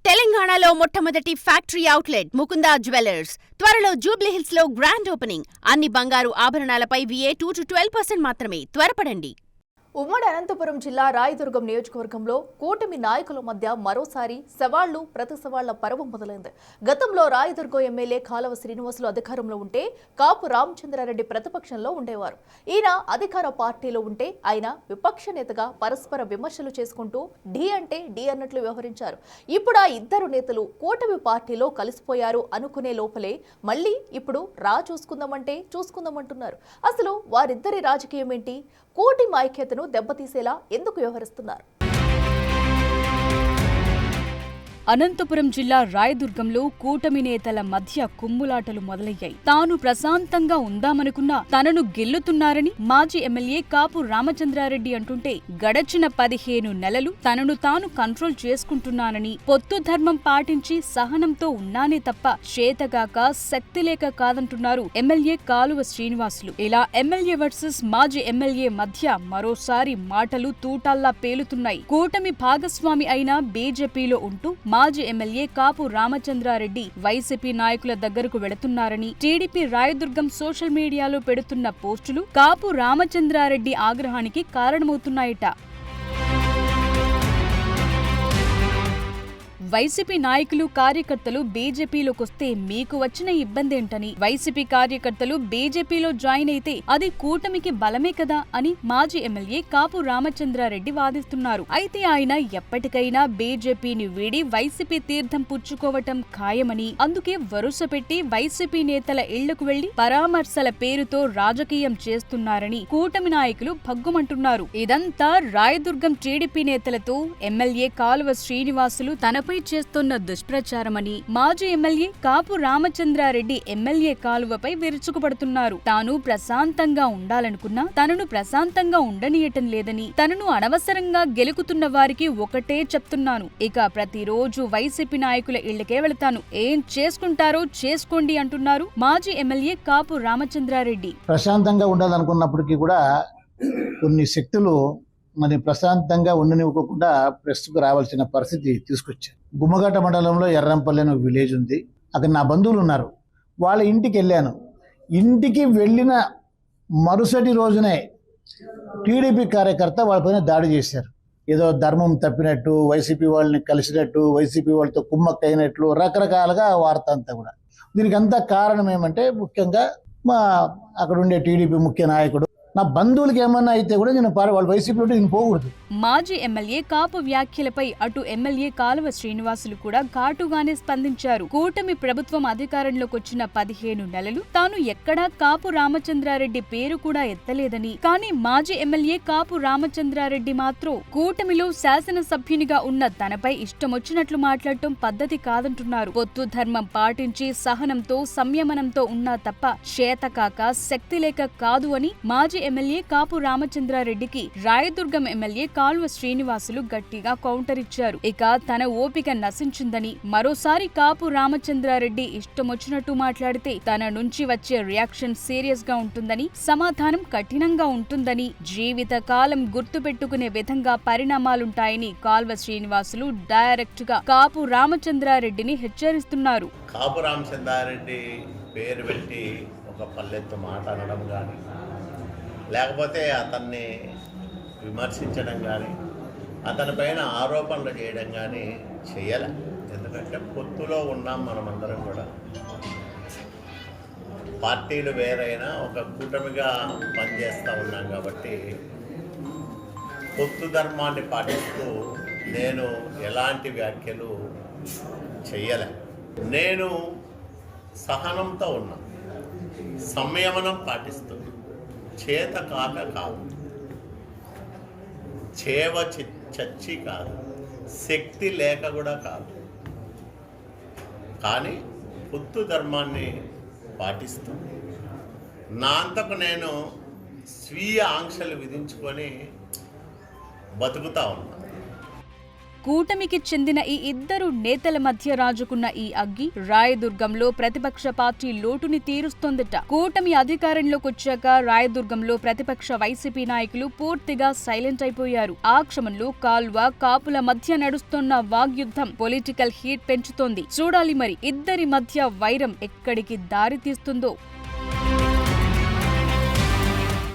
తెలంగాణలో మొట్టమొదటి factory outlet Mukunda jewellers త్వరలో జూబ్లీహిల్స్ లో గ్రాండ్ ఓపెనింగ్. అన్ని బంగారు ఆభరణాలపై VA 2-12% మాత్రమే. త్వరపడండి. ఉమ్మడి అనంతపురం జిల్లా రాయదుర్గం నియోజకవర్గంలో కూటమి నాయకుల మధ్య మరోసారి సవాళ్లు ప్రతి సవాళ్ల పర్వం మొదలైంది. గతంలో రాయదుర్గం ఎమ్మెల్యే కాలవ శ్రీనివాసులు అధికారంలో ఉంటే కాపు రామచంద్రారెడ్డి ప్రతిపక్షంలో ఉండేవారు. ఈయన అధికార పార్టీలో ఉంటే ఆయన విపక్ష నేతగా పరస్పర విమర్శలు చేసుకుంటూ ఢీ అంటే ఢీ అన్నట్లు వ్యవహరించారు. ఇప్పుడు ఆ ఇద్దరు నేతలు కూటమి పార్టీలో కలిసిపోయారు అనుకునే లోపలే మళ్ళీ ఇప్పుడు చూసుకుందామంటే చూసుకుందామంటున్నారు. అసలు వారిద్దరి రాజకీయం ఏంటి? కూటమి ఐక్యతను దెబ్బతీసేలా ఎందుకు వ్యవహరిస్తున్నారు? అనంతపురం జిల్లా రాయదుర్గంలో కూటమి నేతల మధ్య కుమ్ములాటలు మొదలయ్యాయి. తాను ప్రశాంతంగా ఉందామనుకున్నా తనను గెల్లుతున్నారని మాజీ ఎమ్మెల్యే కాపు రామచంద్రారెడ్డి అంటుంటే, గడచిన 15 నెలలు తనను తాను కంట్రోల్ చేసుకుంటున్నానని, పొత్తు ధర్మం పాటించి సహనంతో ఉన్నానే తప్ప చేతగాక శక్తి లేక కాదంటున్నారు ఎమ్మెల్యే కాలువ శ్రీనివాసులు. ఇలా ఎమ్మెల్యే వర్సెస్ మాజీ ఎమ్మెల్యే మధ్య మరోసారి మాటలు తూటాల్లా పేలుతున్నాయి. కూటమి భాగస్వామి అయిన బీజేపీలో ఉంటూ మాజీ ఎమ్మెల్యే కాపు రామచంద్రారెడ్డి వైసీపీ నాయకుల దగ్గరకు వెళుతున్నారని టీడీపీ రాయదుర్గం సోషల్ మీడియాలో పెడుతున్న పోస్టులు కాపు రామచంద్రారెడ్డి ఆగ్రహానికి కారణమవుతున్నాయట. వైసీపీ నాయకులు కార్యకర్తలు బీజేపీలోకొస్తే మీకు వచ్చిన ఇబ్బందేంటని, వైసీపీ కార్యకర్తలు బీజేపీలో జాయిన్ అయితే అది కూటమికి బలమే కదా అని మాజీ ఎమ్మెల్యే కాపు రామచంద్రారెడ్డి వాదిస్తున్నారు. అయితే ఆయన ఎప్పటికైనా బీజేపీని వీడి వైసీపీ తీర్థం పుచ్చుకోవటం ఖాయమని, అందుకే వరుస పెట్టి వైసీపీ నేతల ఇళ్లకు వెళ్లి పరామర్శల పేరుతో రాజకీయం చేస్తున్నారని కూటమి నాయకులు భగ్గుమంటున్నారు. ఇదంతా రాయదుర్గం టీడీపీ నేతలతో ఎమ్మెల్యే కాలువ శ్రీనివాసులు తనపై చేస్తున్న దుష్ప్రచారమని మాజీ ఎమ్మెల్యే కాపు రామచంద్రారెడ్డి ఎమ్మెల్యే కాలువపై విరుచుకుపడుతున్నారు. తాను ప్రశాంతంగా ఉండాలనుకున్నా తనను ప్రశాంతంగా ఉండనీయటం లేదని, తనను అనవసరంగా గెలుకుతున్న వారికి ఒకటే చెప్తున్నాను, ఇక ప్రతిరోజు వైసీపీ నాయకుల ఇళ్లకే వెళతాను, ఏం చేసుకుంటారో చేసుకోండి అంటున్నారు మాజీ ఎమ్మెల్యే కాపు రామచంద్రారెడ్డి. ప్రశాంతంగా ఉండాలనుకున్నప్పటికీ కూడా కొన్ని శక్తులు మరి ప్రశాంతంగా ఉండనివ్వకుండా ప్రెస్కు రావాల్సిన పరిస్థితి తీసుకొచ్చారు. గుమ్మఘట్ట మండలంలో ఎర్రంపల్లి అనే విలేజ్ ఉంది. అక్కడ నా బంధువులు ఉన్నారు. వాళ్ళ ఇంటికి వెళ్ళాను. ఇంటికి వెళ్ళిన మరుసటి రోజునే టీడీపీ కార్యకర్త వాళ్ళపైన దాడి చేశారు. ఏదో ధర్మం తప్పినట్టు, వైసీపీ వాళ్ళని కలిసినట్టు, వైసీపీ వాళ్ళతో కుమ్మక్కైనట్లు రకరకాలుగా వార్త అంతా కూడా. దీనికి అంతా కారణం ఏమంటే ముఖ్యంగా మా అక్కడ ఉండే టీడీపీ ముఖ్య నాయకుడు నా బంధువులకి ఏమన్నా అయితే కూడా నేను వాళ్ళు వైసీపీలో నేను పోకూడదు. మాజీ ఎమ్మెల్యే కాపు వ్యాఖ్యలపై అటు ఎమ్మెల్యే కాలువ శ్రీనివాసులు కూడా ఘాటుగానే స్పందించారు. కూటమి ప్రభుత్వం అధికారంలోకి వచ్చిన 15 నెలలు తాను ఎక్కడా కాపు రామచంద్రారెడ్డి పేరు కూడా ఎత్తలేదని, కానీ మాజీ ఎమ్మెల్యే కాపు రామచంద్రారెడ్డి మాత్రం కూటమిలో శాసనసభ్యునిగా ఉన్న తనపై ఇష్టమొచ్చినట్లు మాట్లాడటం పద్ధతి కాదంటున్నారు. పొత్తు ధర్మం పాటించి సహనంతో సంయమనంతో ఉన్నా తప్ప చేతకాక శక్తి లేక కాదు అని మాజీ ఎమ్మెల్యే కాపు రామచంద్రారెడ్డికి రాయదుర్గం ఎమ్మెల్యే కాలువ శ్రీనివాసులు గట్టిగా కౌంటర్ ఇచ్చారు. ఇక తన ఓపిక నశించిందని, మరోసారి కాపు రామచంద్రారెడ్డి ఇష్టమొచ్చినట్టు మాట్లాడితే తన నుంచి వచ్చే రియాక్షన్ సీరియస్ గా ఉంటుందని, సమాధానం కఠినంగా ఉంటుందని, జీవిత కాలం గుర్తుపెట్టుకునే విధంగా పరిణామాలుంటాయని కాలువ శ్రీనివాసులు డైరెక్ట్ గా కాపు రామచంద్రారెడ్డిని హెచ్చరిస్తున్నారు. కాపు రామచంద్రారెడ్డి పేరు పెట్టి ఒక పల్లెత్తు మాట అనడం కానీ, లేకపోతే అతన్ని విమర్శించడం కానీ, అతనిపైన ఆరోపణలు చేయడం కానీ చేయాలి. ఎందుకంటే పొత్తులో ఉన్నాం మనమందరం కూడా. పార్టీలు వేరైనా ఒక కూటమిగా పనిచేస్తూ ఉన్నాం కాబట్టి పొత్తు ధర్మాన్ని పాటిస్తూ నేను ఎలాంటి వ్యాఖ్యలు చెయ్యలే. నేను సహనంతో ఉన్నా, సంయమనం పాటిస్తూ, చేత కాక కాదు, చేవ చచ్చి కాదు, శక్తి లేక కూడా కాదు, కానీ పొత్తు ధర్మాన్ని పాటిస్తూ నా అంతకు నేను స్వీయ ఆంక్షలు విధించుకొని బతుకుతా ఉన్నా. కూటమికి చెందిన ఈ ఇద్దరు నేతల మధ్య రాజుకున్న ఈ అగ్గి రాయదుర్గంలో ప్రతిపక్ష పార్టీ లోటుని తీరుస్తోందట. కూటమి అధికారంలోకి వచ్చాక రాయదుర్గంలో ప్రతిపక్ష వైసీపీ నాయకులు పూర్తిగా సైలెంట్ అయిపోయారు. ఆ క్షమంలో కాల్వ కాపుల మధ్య నడుస్తున్న వాగ్యుద్ధం పొలిటికల్ హీట్ పెంచుతోంది. చూడాలి మరి ఇద్దరి మధ్య వైరం ఎక్కడికి దారి తీస్తుందో.